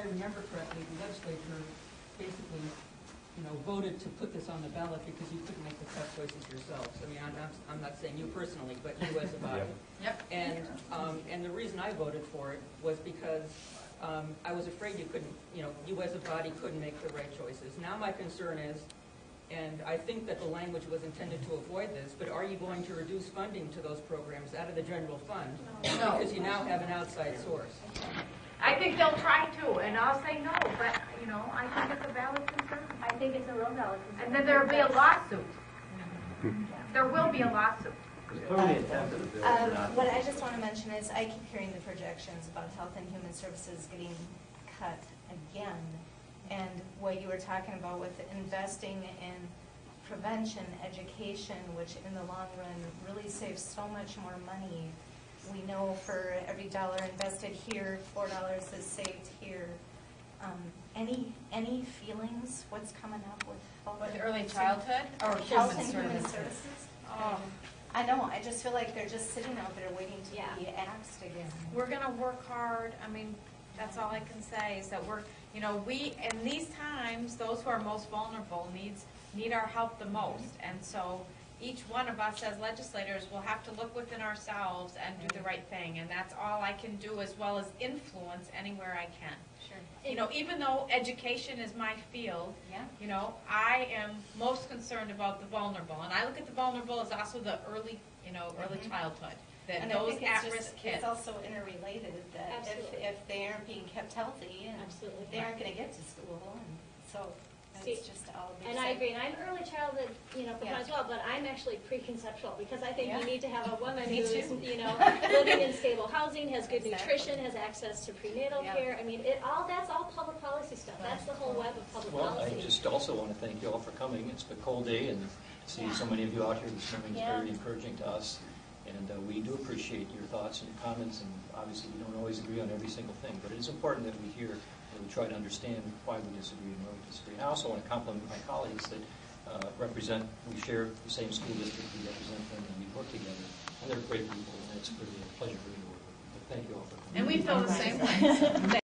I remember correctly, the legislature basically, voted to put this on the ballot because you couldn't make the tough choices yourselves. I mean, I'm not saying you personally, but you as a body. Yep. And the reason I voted for it was because I was afraid you couldn't, you as a body couldn't make the right choices. Now my concern is, and I think that the language was intended to avoid this, but are you going to reduce funding to those programs out of the general fund? No. Because you now have an outside source. I think they'll try to, and I'll say no, but, I think it's a valid concern. I think it's a real valid concern. And then there'll be a lawsuit. There will be a lawsuit. What I just want to mention is I keep hearing the projections about Health and Human Services getting cut again. And what you were talking about with investing in prevention, education, which in the long run really saves so much more money. We know for every dollar invested here, $4 is saved here. Any feelings? What's coming up with health? With early childhood or Health and human Human services? Services? Oh. I know. I just feel like they're just sitting out there waiting to be axed again. We're going to work hard. I mean, that's all I can say is that we're, we, in these times, those who are most vulnerable need our help the most. And so each one of us as legislators will have to look within ourselves and do the right thing. And that's all I can do, as well as influence anywhere I can. Sure. Even though education is my field, I am most concerned about the vulnerable. And I look at the vulnerable as also the early childhood. That and those at-risk kids. It's also interrelated that if they aren't being kept healthy, and they aren't going to get to school, and so it's just all. And I agree. And I'm early childhood, as well, but I'm actually preconceptual because I think you need to have a woman who's, living in stable housing, has good nutrition, has access to prenatal care. I mean, that's all public policy stuff. That's the whole web of public policy. I just also want to thank you all for coming. It's been a cold day, and to see so many of you out here this morning is very encouraging to us. And we do appreciate your thoughts and your comments, and obviously we don't always agree on every single thing, but it is important that we hear and we try to understand why we disagree and why we disagree. And I also want to compliment my colleagues that we share the same school district, we represent them, and we work together. And they're great people, and it's really a pleasure for me to work with them. But thank you all for coming. And we feel the same way.